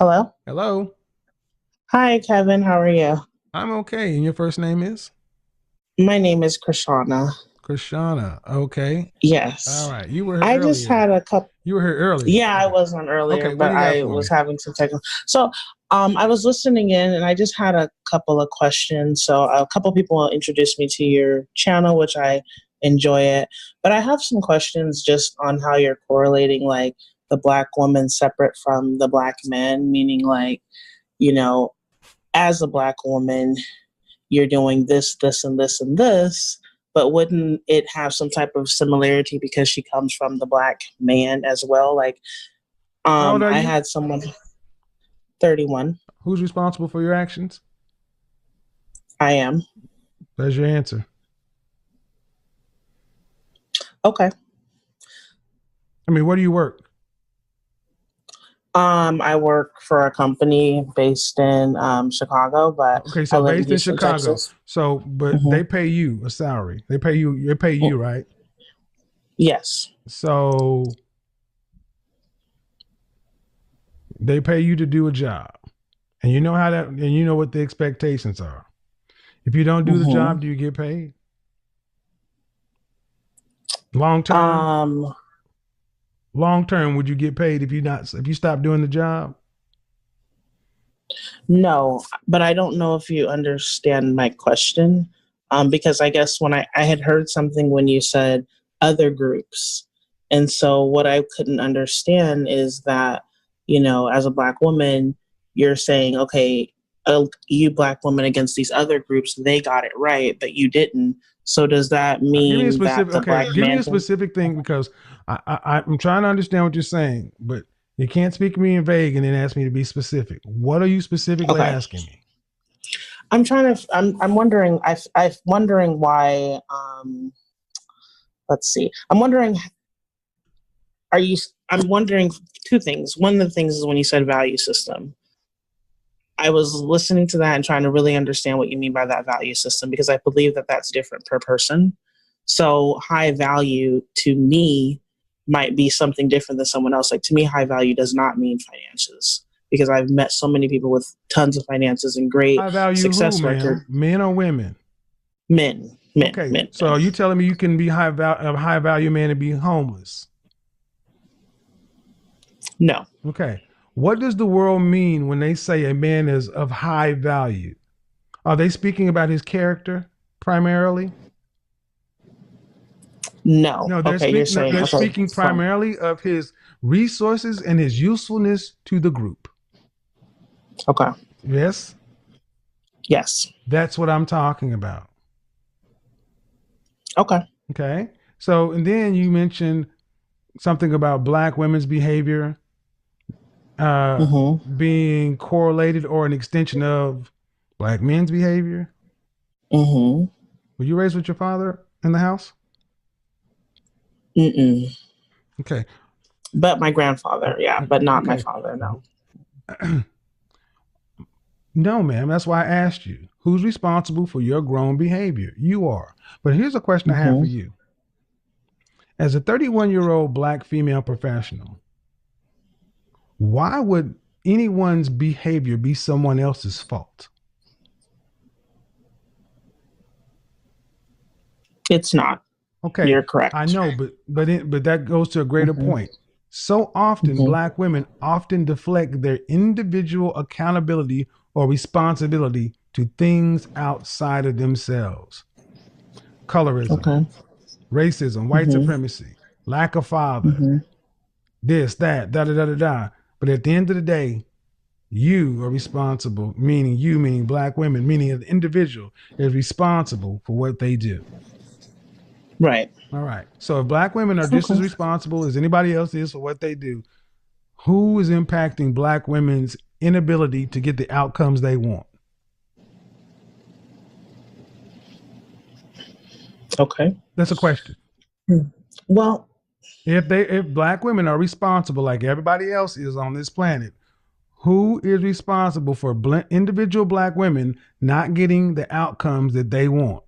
Hello. Hello. Hi, Kevin. How are you? I'm okay. And your first name is? My name is Krishana. Krishana. Okay. All Yes. right. You were here I just earlier. had a couple. You were here earlier. Yeah, I Okay. was on earlier, Okay. What but do you got I for was me? having some technical. So, I was listening in, and I just had a couple of questions. So, a couple people introduced me to your channel, which I enjoy it. But I have some questions just on how you're correlating, like the black woman separate from the black men, meaning like, you know, as a black woman, you're doing this, this, and this, and this, but wouldn't it have some type of similarity because she comes from the black man as well? Like, How old are I you? had someone 31. Who's responsible for your actions? I am. That's your answer. Okay. I mean, where do you work? I work for a company based in Chicago, but Okay, I so live in based in Houston, Chicago. Texas. So, but Hmm. they pay you a salary. They pay you, right? Yes. So they pay you to do a job. And you know how that and you know what the expectations are. If you don't do the Hmm. job, do you get paid? Long term? Um, Long term, would you get paid if you stop doing the job? no, but I don't know if you understand my question. Because I guess when I had heard something when you said other groups. And so what I couldn't understand is that, as a black woman, you're saying, okay, you black women against these other groups, they got it right, but you didn't. So does that Give me a mean that specific. the Okay, black give me man a can? specific thing because I'm trying to understand what you're saying, but you can't speak to me in vague and then ask me to be specific. What are you specifically Okay. asking me? I'm wondering, I'm wondering why, let's see. I'm wondering two things. One of the things is when you said value system. I was listening to that and trying to really understand what you mean by that value system because I believe that that's different per person. So high value to me might be something different than someone else. Like to me, high value does not mean finances because I've met so many people with tons of finances and great I value who, success record. ma'am? Men or women? Men, men, Okay, men, so men. are you telling me you can be a high value man and be homeless? No, Okay, what does the world mean when they say a man is of high value? Are they speaking about his character primarily? no. No, Okay, you're no, saying they're okay, speaking fine. primarily of his resources and his usefulness to the group. Okay, Yes, yes. that's what I'm talking about. Okay. Okay. So, and then you mentioned something about black women's behavior uh, Mm-hmm. being correlated or an extension of black men's behavior. Mm-hmm. Were you raised with your father in the house? Mm-mm. Okay. But my grandfather, yeah, but not my Okay. father, no. No, ma'am. That's why I asked you. Who's responsible for your grown behavior? You are. But here's a question I have for Mm-hmm. you. As a 31-year-old black female professional, why would anyone's behavior be someone else's fault? It's not. Okay, You're I correct. know, but that goes to a greater Mm-hmm. point. So often, Mm-hmm. black women often deflect their individual accountability or responsibility to things outside of themselves. Colorism, Okay. racism, white Mm-hmm. supremacy, lack of father, Mm-hmm. this, that, da da da da da. But at the end of the day, you are responsible, meaning you, meaning black women, meaning an individual is responsible for what they do. Right. All right. So if black women are just Okay. as responsible as anybody else is for what they do, who is impacting black women's inability to get the outcomes they want? Okay. That's a question. Hmm. Well, If black women are responsible like everybody else is on this planet, who is responsible for individual black women not getting the outcomes that they want?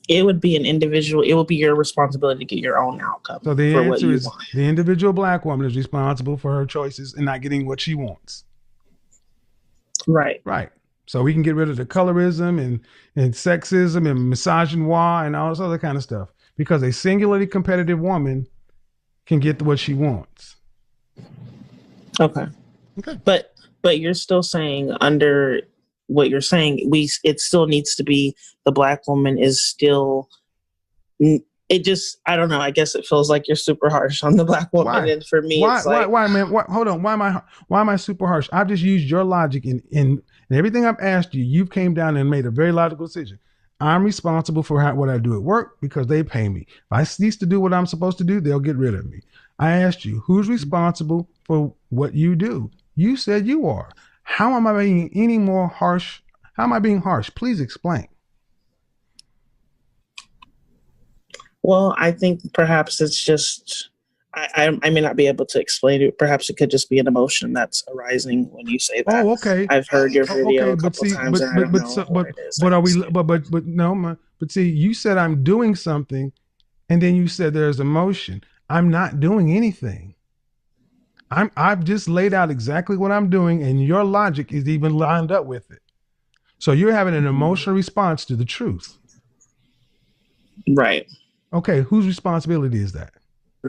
It would be an individual. It would be your responsibility to get your own outcome So the for what answer you is want. the individual black woman is responsible for her choices and not getting what she wants. Right. Right. So we can get rid of the colorism and sexism and misogynoir and all this other kind of stuff because a singularly competitive woman can get what she wants. Okay. Okay. But you're still saying under what you're saying, it still needs to be the black woman is still. It just, I don't know. I guess it feels like you're super harsh on the black woman, Why? and for me, it's like, Why, man? Hold on. Why am I super harsh? I've just used your logic in everything I've asked you. You've came down and made a very logical decision. I'm responsible for what I do at work because they pay me. If I cease to do what I'm supposed to do, they'll get rid of me. I asked you, who's responsible for what you do? You said you are. How am I being any more harsh? How am I being harsh? Please explain. well, I think perhaps it's just. I may not be able to explain it. Perhaps it could just be an emotion that's arising when you say that. Oh, okay. I've heard your video Okay, a but couple see, times, and I don't know what it is. but are we? But no, but see, you said I'm doing something, and then you said there's emotion. I'm not doing anything. I've just laid out exactly what I'm doing, and your logic is even lined up with it. So you're having an emotional response to the truth. Right. Okay, whose responsibility is that?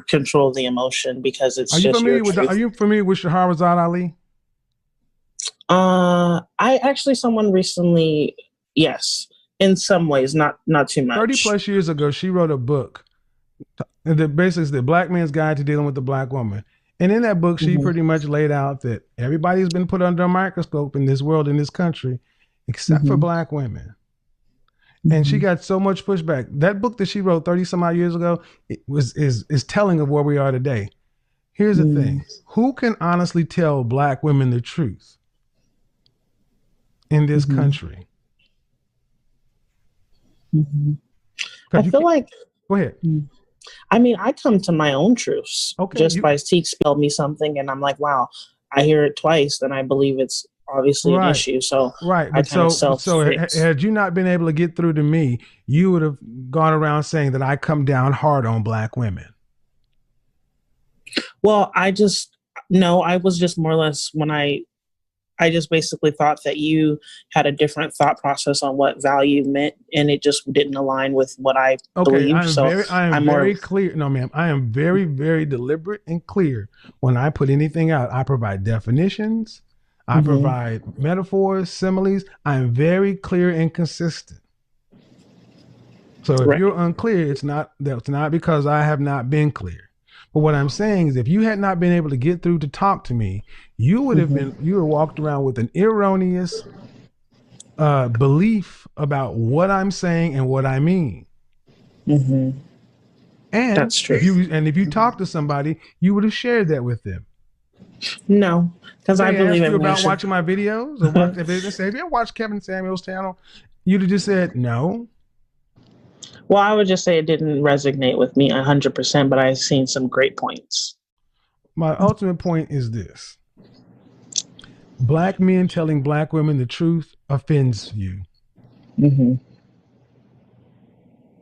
Control the emotion because it's Are you just your familiar with truth. Are you familiar with Shahrazad Ali? I actually someone recently, yes, in some ways, not too much. 30 plus years ago, she wrote a book that basically is the black man's guide to dealing with the black woman. And in that book, she pretty much laid out that everybody's been put under a microscope in this world, in this country, except for black women. And she got so much pushback. That book that she wrote 30 some odd years ago is telling of where we are today. Here's the thing. Who can honestly tell black women the truth in this country? I feel like, go ahead. I mean, I come to my own truths just by he spelled me something and I'm like, wow, I hear it twice, then I believe it's obviously an issue. So right, but so had you not been able to get through to me, you would have gone around saying that I come down hard on black women. Well, I was just more or less when I just basically thought that you had a different thought process on what value meant, and it just didn't align with what I believe. I am very clear. No, ma'am. I am very, very deliberate and clear when I put anything out. I provide definitions. I provide metaphors, similes. I am very clear and consistent. So if you're unclear, that's not because I have not been clear. But what I'm saying is if you had not been able to get through to talk to me, you would have walked around with an erroneous belief about what I'm saying and what I mean. And that's true. If you talk to somebody, you would have shared that with them. No, because I believe you about watching my videos or if they say, have you ever watched Kevin Samuel's channel? You'd have just said no. Well, I would just say it didn't resonate with me 100%, but I've seen some great points. My ultimate point is this. Black men telling black women the truth offends you.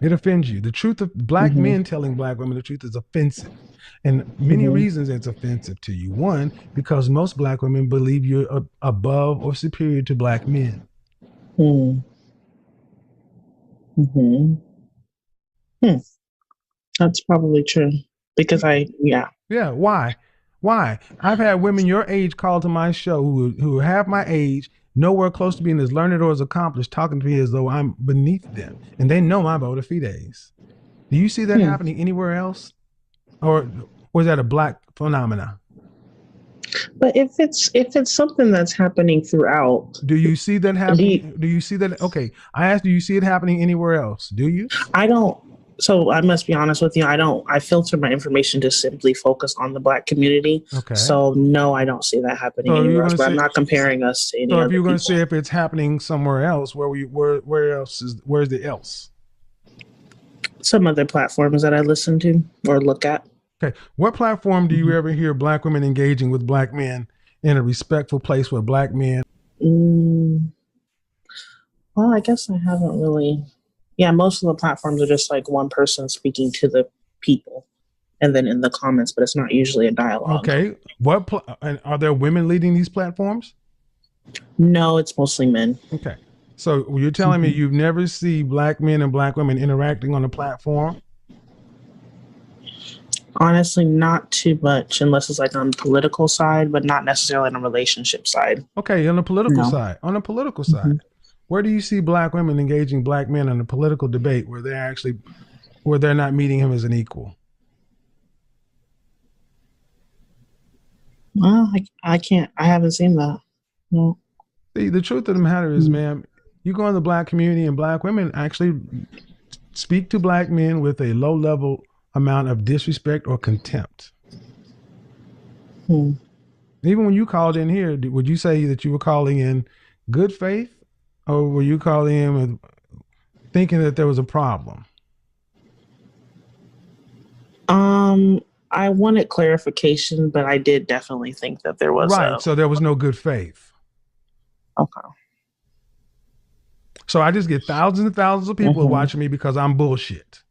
It offends you. The truth of black men telling black women the truth is offensive. And many reasons it's offensive to you. One, because most black women believe you're above or superior to black men. That's probably true. Because Yeah, why? I've had women your age call to my show who are half my age, nowhere close to being as learned or as accomplished, talking to me as though I'm beneath them. And they know my bona fides. Do you see that happening anywhere else? Or is that a black phenomena? But if it's something that's happening throughout. Do you see that happening? Do you see that? Okay. I asked, do you see it happening anywhere else? Do you? I don't. So I must be honest with you. I filter my information to simply focus on the black community. Okay. So no, I don't see that happening anywhere else. But I'm not comparing us to any other people. So if you're going to say if it's happening somewhere else, where's the else? Some other platforms that I listen to or look at. Okay. What platform do you ever hear black women engaging with black men in a respectful place with black men? Well, I guess I haven't really. Yeah, most of the platforms are just like one person speaking to the people and then in the comments, but it's not usually a dialogue. Okay. And are there women leading these platforms? No, it's mostly men. Okay. So you're telling me you've never seen black men and black women interacting on a platform? Honestly, not too much unless it's like on the political side, but not necessarily on a relationship side. Okay, on the political No. side. On the political Hmm. side. Where do you see black women engaging black men in a political debate where they're not meeting him as an equal? Well, I can't. I haven't seen that. No. See, the truth of the matter is, ma'am, you go in the black community and black women actually speak to black men with a low level amount of disrespect or contempt. Hmm. Even when you called in here, would you say that you were calling in good faith, or were you calling in with thinking that there was a problem? Um, I wanted clarification, but I did definitely think that there was Right. a. So there was no good faith. Okay. So I just get thousands and thousands of people watching me because I'm bullshit.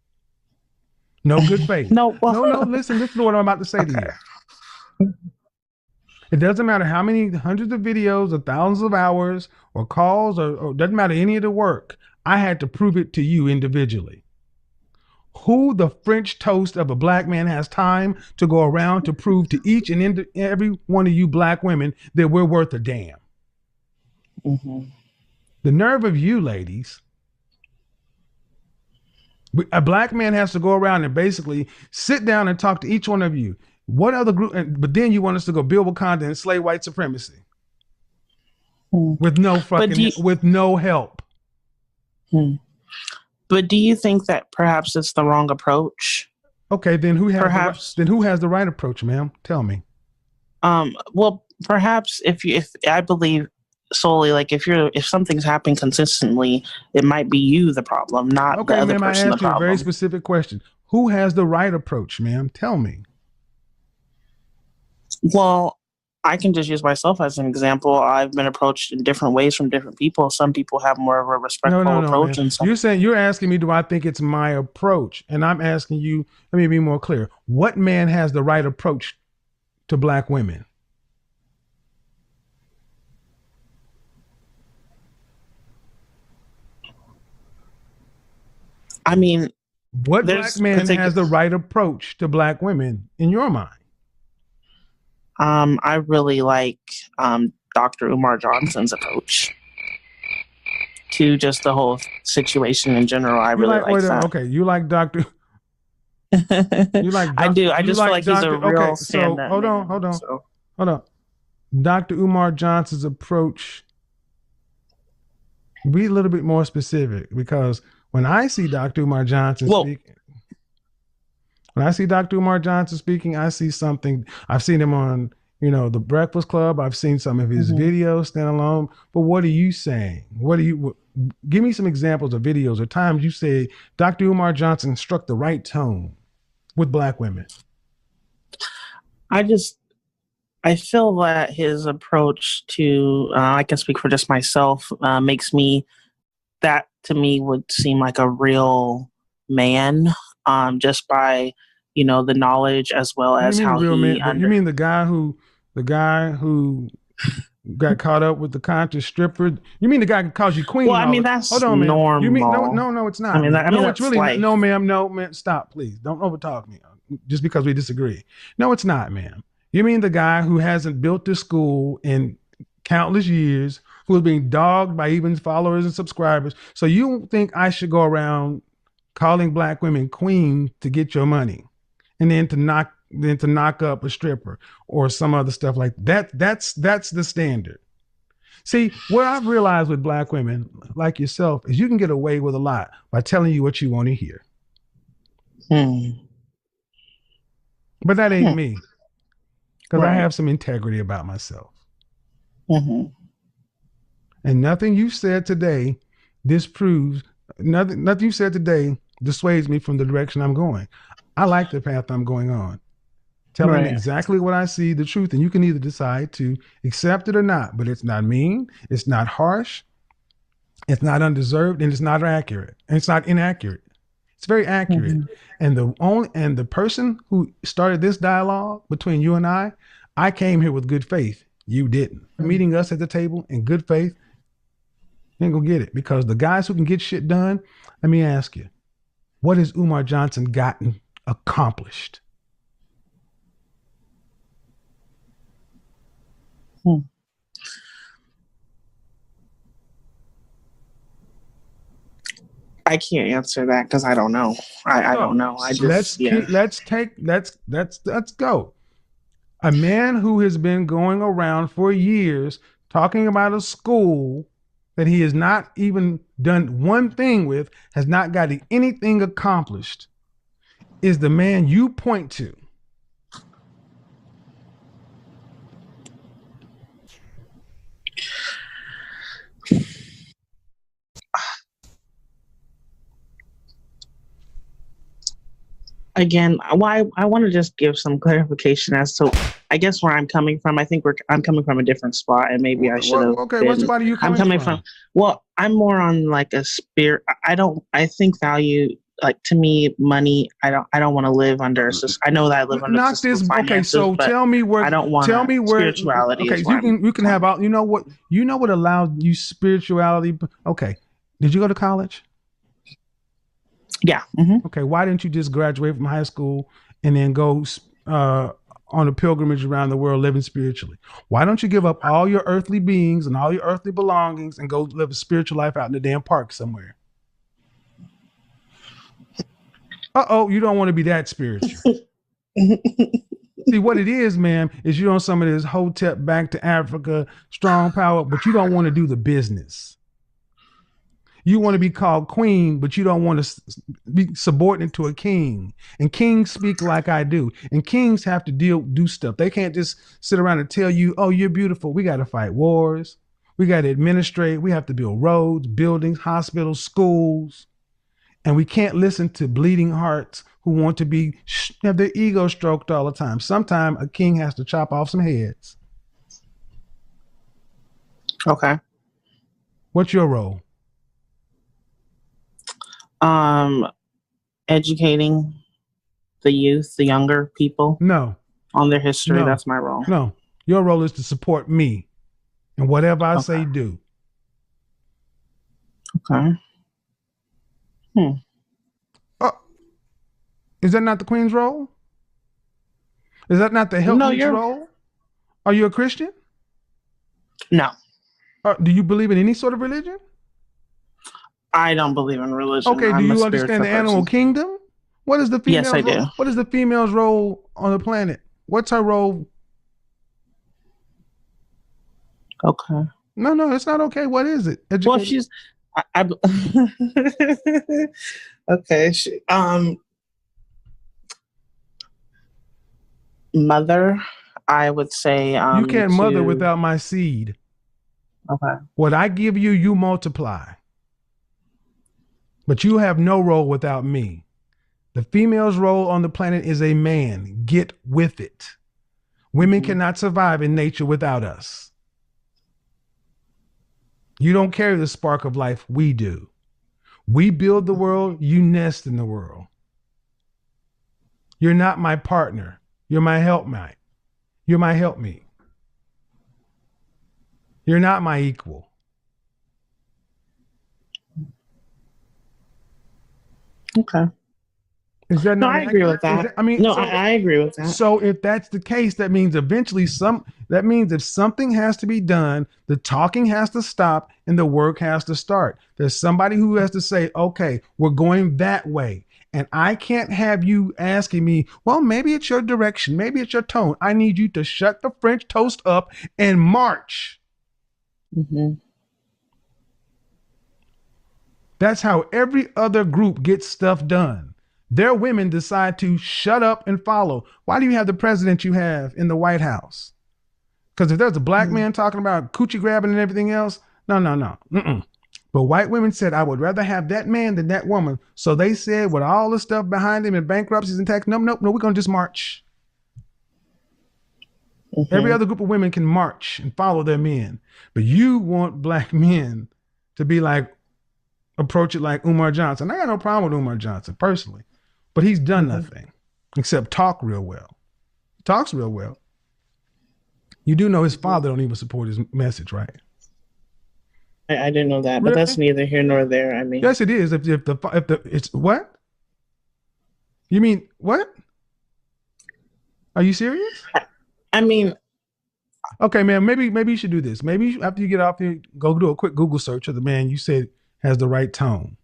No good faith. No. Well, No, listen to what I'm about to say to okay. you. It doesn't matter how many hundreds of videos or thousands of hours or calls or doesn't matter any of the work. I had to prove it to you individually. Who the French toast of a black man has time to go around to prove to each and every one of you black women that we're worth a damn? Mm-hmm. The nerve of you ladies. A black man has to go around and basically sit down and talk to each one of you. What other group? But then you want us to go build Wakanda and slay white supremacy with no help. But do you think that perhaps it's the wrong approach? Okay, then who has the right approach, ma'am? Tell me. Well, perhaps if I believe solely, like if something's happening consistently, it might be you the problem, not the other ma'am, person I asked the you a very problem. specific question. Who has the right approach, ma'am? Tell me. Well, I can just use myself as an example. I've been approached in different ways from different people. Some people have more of a respectful No, approach, man. and some. You're asking me, do I think it's my approach? And I'm asking you, let me be more clear. What man has the right approach to black women? I mean, what black man has the right approach to black women in your mind? I really like Dr. Umar Johnson's approach to just the whole situation in general. I really like that. Okay, you like Dr. You like I do. I just feel like he's a real stand-up. So hold on. Dr. Umar Johnson's approach. Be a little bit more specific, because when I see Dr. Umar Johnson speaking, I see something. I've seen him on, The Breakfast Club. I've seen some of his videos stand alone. But what are you saying? Give me some examples of videos or times you say Dr. Umar Johnson struck the right tone with black women. I feel that his approach to, I can speak for just myself, makes me, that to me would seem like a real man, just by, the knowledge as well as how real he. Man? You mean the guy who got caught up with the conscious stripper? You mean the guy who calls you queen? Well, I mean, that's hold on, normal. Man. You mean no, it's not. I mean, it's really life. no, ma'am. No, man. Stop, please. Don't overtalk me just because we disagree. No, it's not, ma'am. You mean the guy who hasn't built this school in countless years, who is being dogged by even followers and subscribers. So you think I should go around calling black women queen to get your money, and then to knock up a stripper or some other stuff like that? That's the standard. See, what I've realized with black women like yourself is you can get away with a lot by telling you what you want to hear. But that ain't me, because I have some integrity about myself. And nothing you said today disproves, nothing you said today dissuades me from the direction I'm going. I like the path I'm going on. Telling exactly what I see, the truth, and you can either decide to accept it or not. But it's not mean, it's not harsh, It's not undeserved, and it's not accurate, and it's not inaccurate. It's very accurate. Mhm. And the person who started this dialogue between you and I came here with good faith. You didn't. Meeting us at the table in good faith, you ain't gonna get it, because the guys who can get shit done. Let me ask you, what has Umar Johnson gotten accomplished? Hmm. I can't answer that because I don't know. I don't know. I just yeah. Let's go. A man who has been going around for years talking about a school that he has not even done one thing with, has not got anything accomplished, is the man you point to. Again, why I want to just give some clarification as to, I guess, where I'm coming from. I think I'm coming from a different spot, and maybe I should have Okay, what been. spot are you I'm coming coming from? well, I'm more on like a spirit. I don't. I think value, like to me, money. I don't want to live under. I know that I live under the Knock system this. of Okay, finances, so but tell me where. I don't want Tell to. me where. Spirituality Okay, is where I'm you can have coming. all. You know what allows you spirituality. Okay, did you go to college? Yeah. Mm-hmm. Okay, why didn't you just graduate from high school and then go on a pilgrimage around the world living spiritually? Why don't you give up all your earthly beings and all your earthly belongings and go live a spiritual life out in the damn park somewhere? You don't want to be that spiritual. See, what it is, ma'am, is you're on some of this Hotep back to Africa, strong power, but you don't want to do the business. You want to be called queen, but you don't want to be subordinate to a king. And kings speak like I do. And kings have to do stuff. They can't just sit around and tell you, oh, you're beautiful. We got to fight wars. We got to administrate. We have to build roads, buildings, hospitals, schools. And we can't listen to bleeding hearts who want to have their ego stroked all the time. Sometimes a king has to chop off some heads. Okay. What's your role? Educating the youth, the younger people. No. On their history. No. That's my role. No. Your role is to support me and whatever I say do. Okay. Is that not the queen's role? Is that not the helpmate's role? Are you a Christian? No. Do you believe in any sort of religion? I don't believe in religion. Okay, do you understand the animal kingdom? What is the female's Yes, I do. What is the female's role on the planet? What's her role? Okay. No, it's not okay. What is it? Well, she's okay. Mother, I would say. You can't mother without my seed. Okay. What I give you, you multiply. But you have no role without me. The female's role on the planet is a man. Get with it. Women cannot survive in nature without us. You don't carry the spark of life. We do. We build the world. You nest in the world. You're not my partner. You're my helpmate. You're my helpmeet. You're not my equal. Okay. Is that not? I agree with that. I agree with that. So if that's the case, that means eventually if something has to be done, the talking has to stop and the work has to start. There's somebody who has to say, okay, we're going that way. And I can't have you asking me, well, maybe it's your direction, maybe it's your tone. I need you to shut the French toast up and march. Mm-hmm. That's how every other group gets stuff done. Their women decide to shut up and follow. Why do you have the president you have in the White House? Because if there's a black man talking about coochie grabbing and everything else, no. Mm-mm. But white women said, I would rather have that man than that woman. So they said, with all the stuff behind him and bankruptcies and tax, no, we're going to just march. Mm-hmm. Every other group of women can march and follow their men. But you want black men to be like, approach it like Umar Johnson. I got no problem with Umar Johnson personally, but he's done nothing except talk real well. He talks real well. You do know his father don't even support his message, right? I didn't know that, but Really? that's neither here nor there. I mean, Yes, it is. If the it's what? You mean what? Are you serious? I mean, Okay, man. Maybe you should do this. Maybe after you get off here, go do a quick Google search of the man you said has the right tone.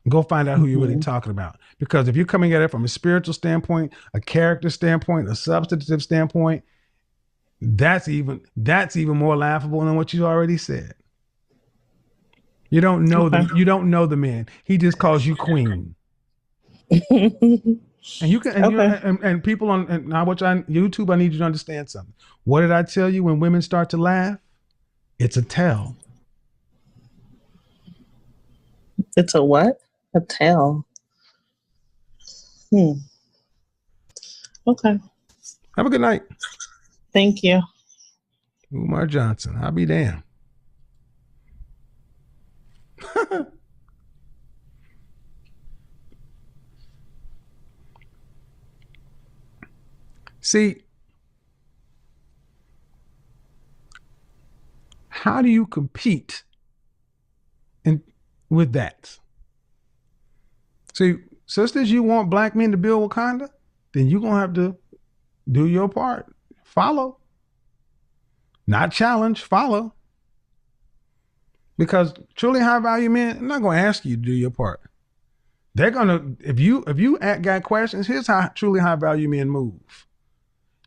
Go find out who you're really talking about. Because if you're coming at it from a spiritual standpoint, a character standpoint, a substantive standpoint, that's even more laughable than what you already said. You don't know you don't know the man. He just calls you queen. And you can and people on and now watch on YouTube, I need you to understand something. What did I tell you when women start to laugh? It's a tell. It's a what? A tell. Okay. Have a good night. Thank you. Umar Johnson. I'll be damned. See, how do you compete with that? See, sisters, you want black men to build Wakanda? Then you're going to have to do your part. Follow. Not challenge, follow. Because truly high value men, I'm not going to ask you to do your part. They're going to, if you got questions, here's how truly high value men move.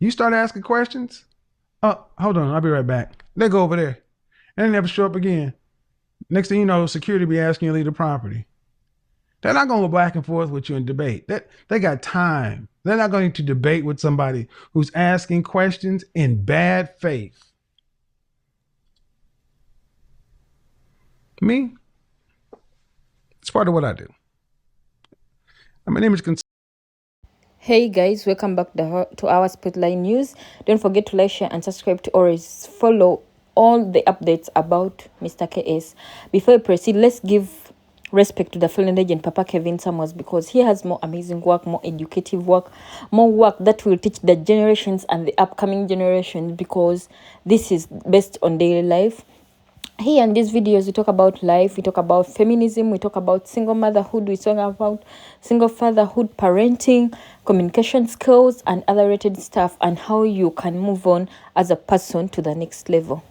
You start asking questions. Oh, hold on, I'll be right back. They go over there. And they never show up again. Next thing you know, security be asking you to leave the property. They're not going to go back and forth with you and debate. They got time. They're not going to debate with somebody who's asking questions in bad faith. Me? It's part of what I do. My name is Hey guys, welcome back to our Spotlight News. Don't forget to like, share, and subscribe to always follow all the updates about Mr. KS. Before we proceed, let's give respect to the fallen legend Papa Kevin Samuels, because he has more amazing work, more educative work, more work that will teach the generations and the upcoming generations, because this is based on daily life. Here in these videos, we talk about life, we talk about feminism, we talk about single motherhood, we talk about single fatherhood, parenting, communication skills, and other related stuff, and how you can move on as a person to the next level.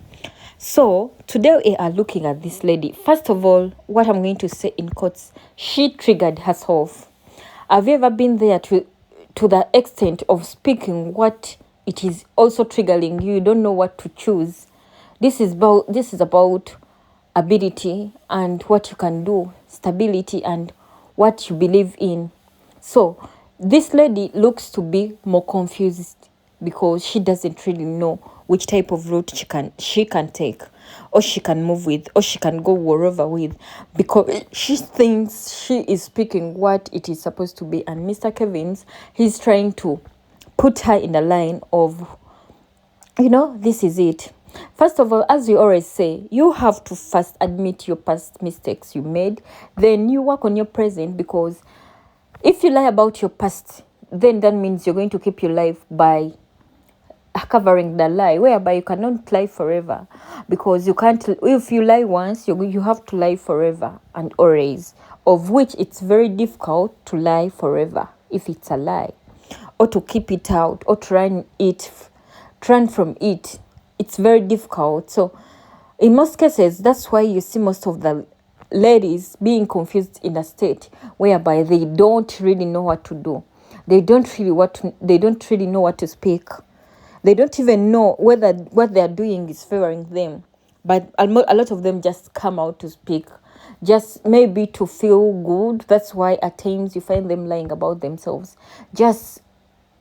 So today we are looking at this lady. First of all, what I'm going to say in quotes, she triggered herself. Have you ever been there to the extent of speaking what it is also triggering you? You don't know what to choose. This is about ability and what you can do, stability and what you believe in. So this lady looks to be more confused because she doesn't really know which type of route she can take, or she can move with, or she can go wherever with, because she thinks she is speaking what it is supposed to be. And Mr. Kevins, he's trying to put her in the line of, this is it. First of all, as we always say, you have to first admit your past mistakes you made. Then you work on your present, because if you lie about your past, then that means you're going to keep your life by covering the lie, whereby you cannot lie forever, because you can't. If you lie once, you have to lie forever and always, of which it's very difficult to lie forever if it's a lie, or to keep it out, or to run from it. It's very difficult. So in most cases, that's why you see most of the ladies being confused in a state whereby they don't really know what to do. They don't really know what to speak. They don't even know whether what they are doing is favoring them. But a lot of them just come out to speak, just maybe to feel good. That's why at times you find them lying about themselves.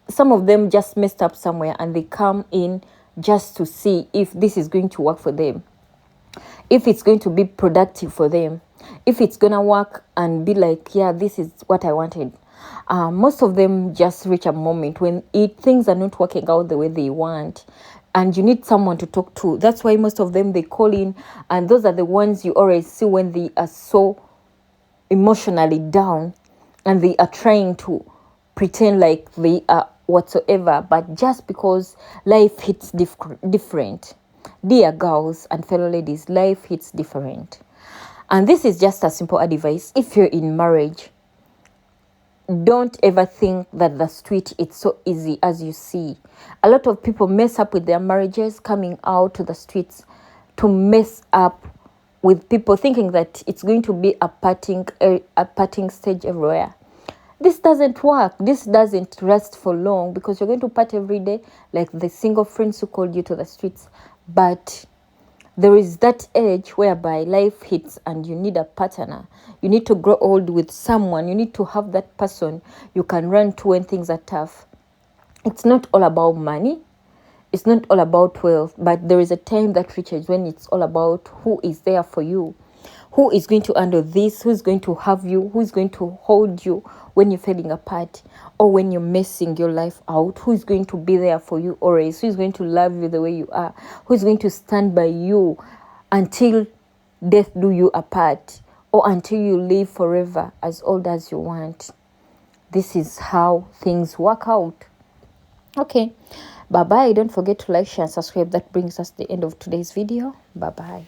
Some of them just messed up somewhere and they come in just to see if this is going to work for them, if it's going to be productive for them, if it's going to work and be like, yeah, this is what I wanted. Most of them just reach a moment when things are not working out the way they want. and you need someone to talk to. That's why most of them, they call in, and those are the ones you always see when they are so emotionally down and they are trying to pretend like they are whatsoever, but just because life hits different. Dear girls and fellow ladies, life hits different. And this is just a simple advice. If you're in marriage, don't ever think that the street is so easy as you see. A lot of people mess up with their marriages, coming out to the streets to mess up with people, thinking that it's going to be a parting stage everywhere. This doesn't work. This doesn't last for long, because you're going to party every day like the single friends who called you to the streets. But there is that age whereby life hits and you need a partner. You need to grow old with someone. You need to have that person you can run to when things are tough. It's not all about money. It's not all about wealth, but there is a time that reaches when it's all about who is there for you. Who is going to handle this? Who's going to have you? Who's going to hold you when you're falling apart or when you're messing your life out? Who's going to be there for you always? Who's going to love you the way you are? Who's going to stand by you until death do you apart, or until you live forever as old as you want? This is how things work out. Okay, bye-bye. Don't forget to like, share, and subscribe. That brings us to the end of today's video. Bye-bye.